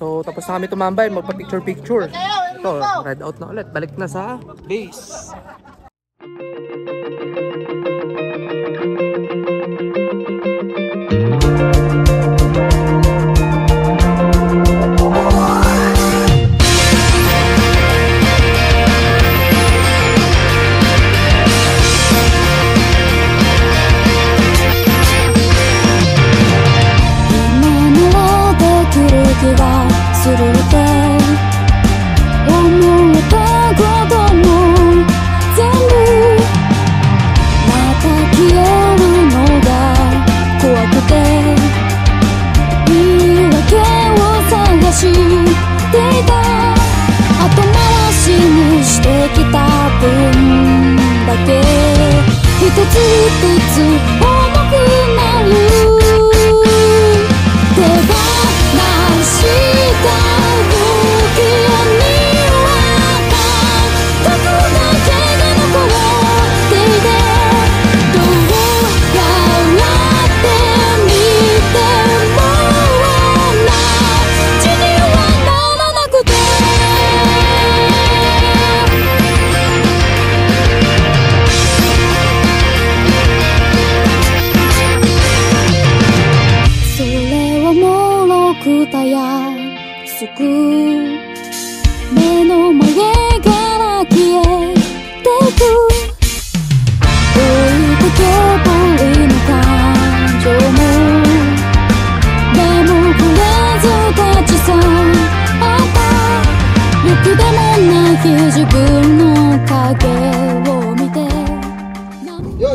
So tapos na kami tumambay, magpa-picture-picture. Ito, ride out na ulit. Balik na sa base.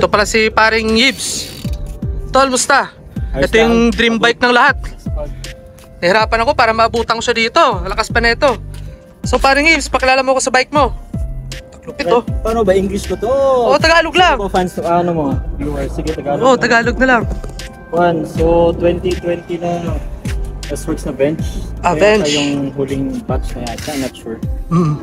Ito pala si paring Yibs. Tol, musta? Ito yung dream bike ng lahat. Nahirapan ako para maabutan ko siya dito. Lakas pa na ito. So paring Yibs, pakilala mo ako sa bike mo. Lupit oh. Paano ba? English ko to? Oo, Tagalog lang. Fans to ano mo? Viewers, sige Tagalog. Oo, Tagalog na lang. So 2020 na S-Works na bench. Bench. Yung huling batch na yata, not sure.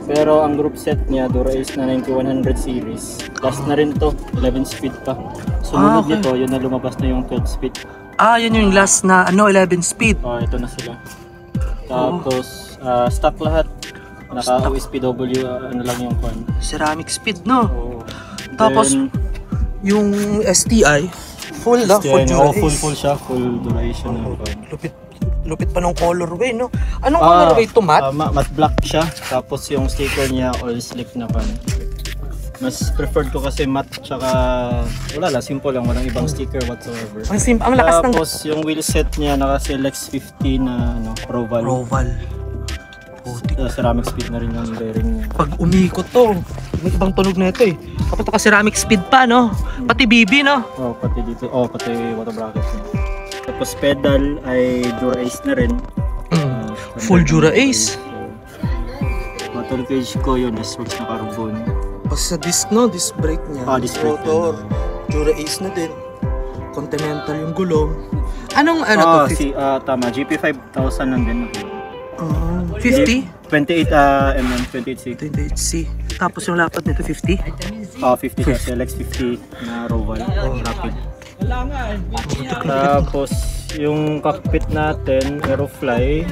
Pero ang group set niya, Dura Ace na 9100 series. Last na rin to, 11 speed pa. Sumunod nito, yun na lumabas na yung 12 speed. Yan yung last na 11 speed. Ito na sila. Tapos, stock lahat. Naka-OSPW, ano lang yung con. Ceramic speed, no? Tapos, yung STI, full na, full Dura Ace. Full siya, full duration na con. Lupit pa ng colorway, no? Anong colorway ito, Matt? Matte black siya. Tapos yung sticker niya, all slick na pan. Mas preferred ko kasi matte, tsaka wala lang, simple lang, walang ibang sticker whatsoever. Ang lakas ng... Tapos yung wheel set niya, naka-Selex 50 na Roval. Ceramic speed na rin yung bearing niya. Pag umikot to, may ibang tunog na ito eh. Kapag ceramic speed pa, no? Pati BB, no? Pati dito, pati water bracket niya. Tapos pedal ay Dura Ace na rin. Full Dura Ace. Throttle cage ko yun, S-Works na carbon. Tapos sa disc, no? Disc brake niya. Disc brake rotor. Dura Ace na din. Continental yung gulong. Anong to? Tama, GP 5000 nandun. 50? 28 mm, 28C. 28C. Tapos yung lapad nito 50? 50 siya, Selex 50 na Roval. Rapid. Tapos yung cockpit natin, Aerofly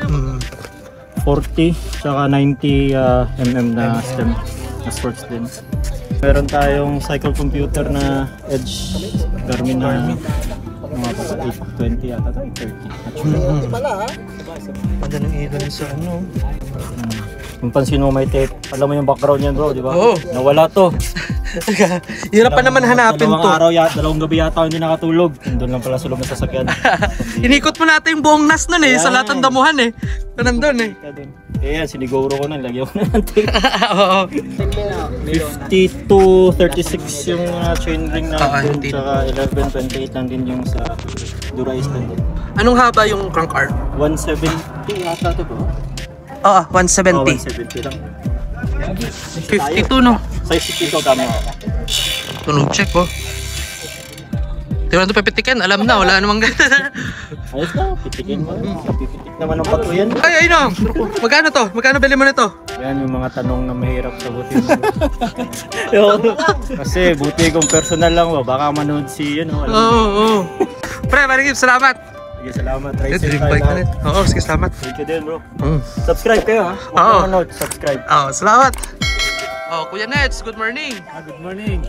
40 tsaka 90 mm na stem na sports din. Meron tayong cycle computer na Edge Garmin na mga 820 yata, 830. Panda ng ilaw sa ano. Kung pansin mo may tape, alam mo yung background niyan bro, di ba? Oo. Nawala to. Hirap pa naman hanapin to. Dalawang gabi yata hindi nakatulog. Doon lang pala sa loob ng sasakyan. Inikot mo natin yung buong NAS nun eh, sa lahat ng damuhan eh. Nandun eh. Yan, siniguro ko na, lagyan ko na ng tape. Oo. 50 to 36 yung chain ring natin, tsaka 11.28 lang din yung sa Dura Ace lang din. Anong haba yung crank arm? 170 yata to bro. 170. 170 lang. 52 no? Size 52 kami. Tunog check oh. Di ba ito pipitikin? Alam na, wala namang ganda. Ayos na, pitikin mo. Pipitik naman ng pato yan. Ay, no. Magkano to? Magkano bili mo nito? Yan yung mga tanong na mahirap sagutin. Kasi buti kung personal lang ba, baka manood si yun. Oo. Pre, Maring Gibbs, salamat. Sige, salamat. Dream bike na rin. Oo, sige, salamat. Thank you din, bro. Mm. Subscribe kayo, ha? Oo. Manonood, subscribe. Salamat. Kuya Neds, good morning. Good morning.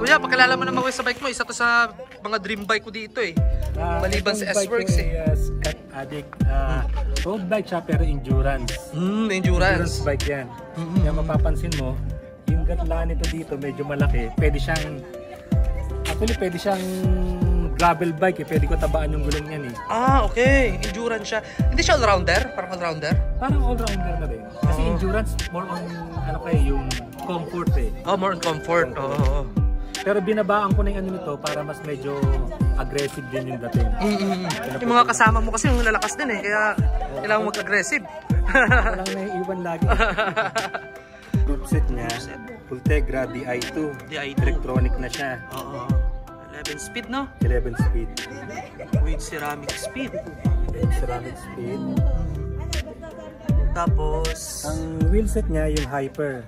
Kuya, pakilala mo naman ko sa bike mo. Isa to sa mga dream bike ko dito eh. Maliban sa S-Works eh. Cat Addict. Road bike siya pero endurance. Endurance. Bike yan. Kaya mapapansin mo, yung gatla nito dito medyo malaki. Pwede siyang gravel bike eh. Pwede ko tabaan yung gulong niyan eh. Okay. Endurance siya. Hindi siya all-rounder? Parang all-rounder? Parang all-rounder na rin. Kasi endurance more on yung comfort eh. More on comfort. Pero binabaan ko na yung nito para mas medyo aggressive din yung dating. Yung mga kasama mo kasi yung lalakas din eh. Kaya kailangan mag-aggressive. Walang naiiwan lagi. Group set niya, Ultegra Di2. Electronic na siya. 11 speed, no? 11 speed. With ceramic speed. Ceramic speed. Tapos ang wheelset niya yung Hyper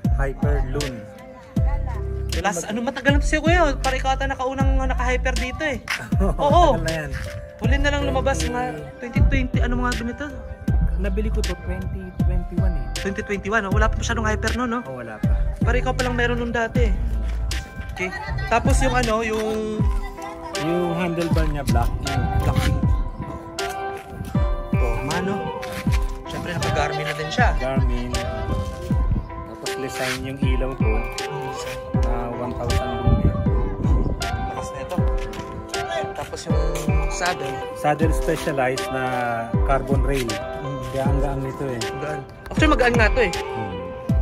Loon. matagal na to siya, kuya. Para ikaw ata nakaunang naka-hyper dito eh. Oo. Matagal na yan. Huli na lang lumabas mga 2020. Ano mga ganito? Nabili ko to 2021 eh. 2021. Wala pa masyadong hyper no? Wala pa. Para ikaw palang meron nung dati. Okay. Tapos yung yung handlebar niya black. Mano. Siyempre naka-Garmin na din siya. Garmin. Tapos design yung ilaw ko. 1,000 lumens. Lakas na ito. Tapos yung Saddle specialized na carbon rail. Kaya ang gaan nito eh. Actually magaan nga to eh.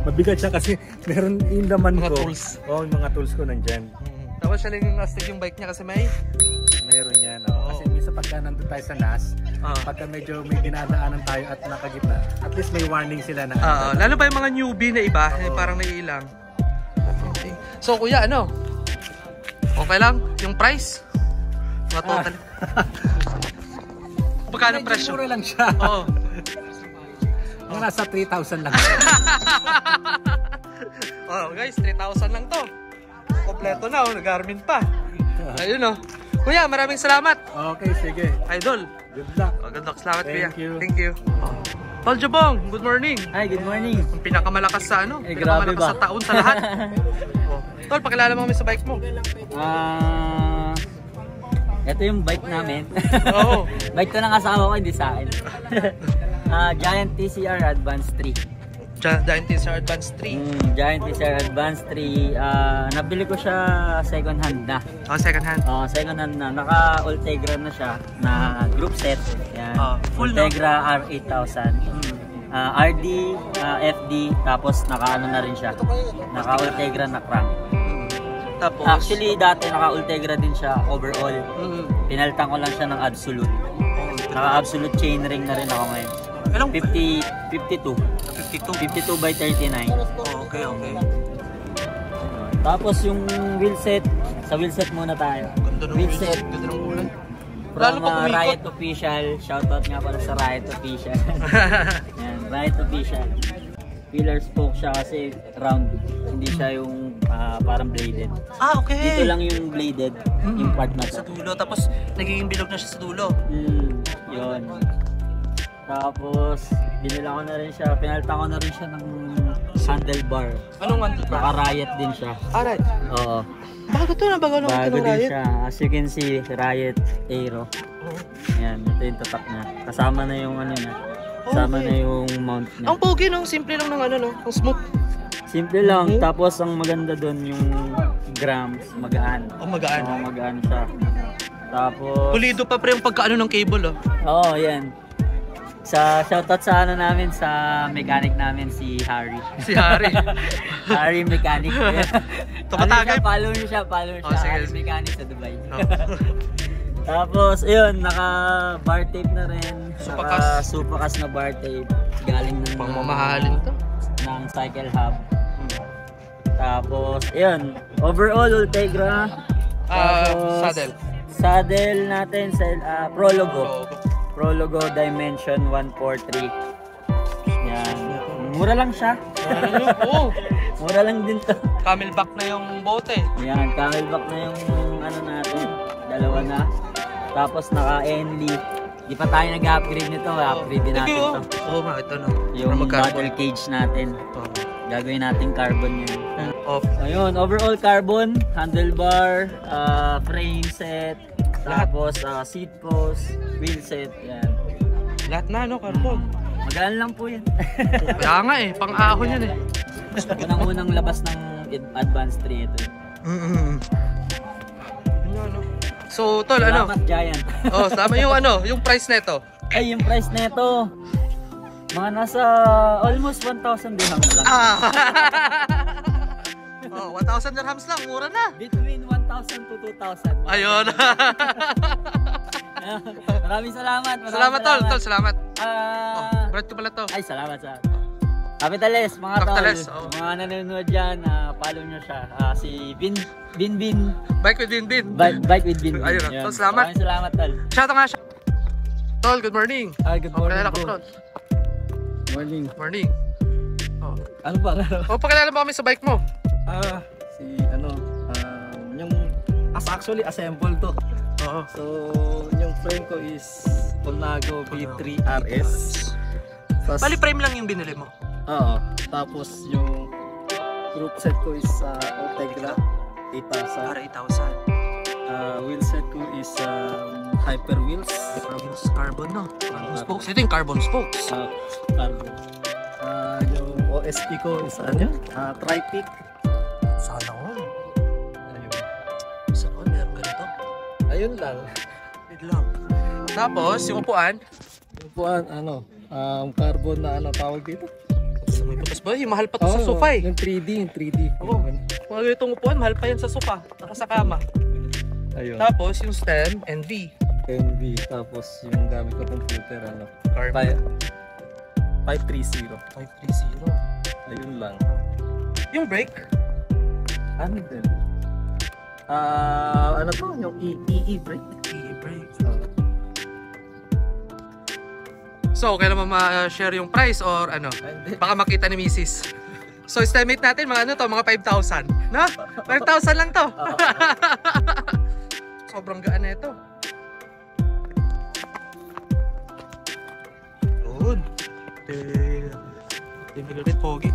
Mabigat siya kasi meron yung laman Mga ko. tools. Yung mga tools ko nandyan. Tapos siya lang yung astig yung bike niya kasi Meron yan. Kasi minsan pagka nandun tayo sa NAS, pagka medyo may dinadaanan tayo at nakagitna, at least may warning sila na. Lalo ba yung mga newbie na iba, parang naiilang. Okay. So kuya, okay lang? Yung price? Mga total. Magkano presyo? Mura lang siya. Mga nasa 3,000 lang. Guys, 3,000 lang to. Kompleto na, Garmin pa. Ayun Kuya, maraming salamat. Okay, sige. Idol. Good luck. Good luck. Salamat, kuya. Thank you. Tol Jabong, good morning. Hi, good morning. Ang pinakamalakas sa grabe pinakamalakas ba? sa taon sa lahat. Tol, pakilala mo kami sa bike mo. Ito yung bike namin. Oo. Bike to ng asawa ko, hindi sa akin. Giant TCR Advance 3. Giant TCR Advance 3. Giant TCR Advance 3. Nabili ko siya second hand na. Second hand. Second hand na. Naka Ultegra na siya na group set. Yan. Full Ultegra R8000. RD, FD, tapos naka na rin siya. Naka Ultegra na crank. Tapos Actually dati naka Ultegra din siya overall. Pinalitan ko lang siya ng Absolute. Naka Absolute chainring na rin ako ngayon. 52 by 39. Okay. Tapos yung wheelset, sa wheelset muna tayo. Ganda ng Wheelset Ganda ng kulay. from Riot Official. Shoutout nga pala sa Riot Official. Yan, Riot Official. Pillar spoke siya kasi round. Hindi siya yung parang bladed. Okay. Dito lang yung bladed, yung part na Sa to. dulo, tapos nagiging bilog na siya sa dulo. Yun. Tapos, binila ko na rin siya, pinalitan ko na rin siya ng handlebar. Anong handlebar? Naka-Riot din siya. Right. Oo. Bago to na, bago ng Bago din Riot. siya. As you can see, Riot Aero. Ayan, ito yung tatak niya. Kasama na yung niya. Kasama na yung mount niya. Ang pogi simple lang ng ang smooth. Simple lang. Tapos ang maganda doon yung grams, magaan. Magaan. Oo, magaan siya. Tapos Pulido pa pre yung pagkaano ng cable Oo, yan. Sa shoutout sa namin, sa mechanic namin, si Harry. Si Harry. Harry Mechanic. Tumatagay. Follow niyo siya. Sige. Harry Mechanic sa Dubai. Tapos, ayun, naka bar tape na rin. Supakas na bar tape. Galing ng Pangmamahalin to. ng Cycle Hub. Tapos, ayun, overall Ultegra. Tapos, saddle natin sa Prologo Dimension 143. Yan. Mura lang siya. Mura lang din to. Camelback na yung bote. Yan, camelback na yung natin. Dalawa na. Tapos naka Enly Di pa tayo nag-upgrade nito, upgrade din natin to. Oo nga, ito no. Yung Para battle cage natin. Oh. Gagawin natin carbon yan. Off. Ayun, overall carbon, handlebar, frame set, tapos seat post, wheel set, yan. Lahat na, no? Carbon. Magaan lang po yan. Kaya nga eh, pang-ahon yan eh. Unang-unang labas ng Advanced 3 ito. So, tol, ano? Salamat, Giant. Oh, sama yung ano, yung price nito. Ay, yung price nito, mga nasa almost 1,000 dirhams lang. Oh, 1,000 dirhams lang, mura na. Between 1,000 to 2,000. Ayun. Maraming salamat. Salamat, tol. Tol, salamat. Ah, Brad ko pala to. ay, salamat sa Capitales, mga Capitales, tol. oh. Mga nanonood dyan, follow nyo siya. Si Bin. Bike with Bin. Bike with Bin. Ayun, Yun. tol, salamat. Maraming salamat, tol. Shout nga siya. Tol, good morning. Hi, good morning, Pakilala ko, bro. tol. Morning. Morning. Oh. Ano ba? Pakilala mo kami sa bike mo. Yung actually assemble to. Oo. So, yung frame ko is Colnago V3 RS. Bali frame lang yung binili mo. Oo. Tapos yung group set ko is Ortegra 8,000. Para 8,000. Wheel set ko is Hyper Wheels. Carbon, no? Carbon spokes. Ito yung carbon spokes. Carbon. Yung OSP ko is Tri-Peak. Sana all. Ayun. Sana all, meron ganito. Ayun lang. Wait lang. Tapos, yung upuan. Yung puan, carbon na tawag dito. Sa may butas ba? Yung mahal pa to sa sofa eh. Yung 3D. Oo. Mga ganitong upuan, mahal pa yan sa sofa. Saka sa kama. Ayun. Tapos, yung stem and V. MV. Tapos yung gamit ko computer, Carbon. 530. 530. Ayun lang. Yung brake. Ano din? Ano to? Yung EE brake. E-brake. So, okay naman ma-share yung price or ano? Baka makita ni Mrs. So, estimate natin mga mga 5,000. No? 5,000 lang to. Sobrang gaan na ito. Good. Tingnan ulit, pogi.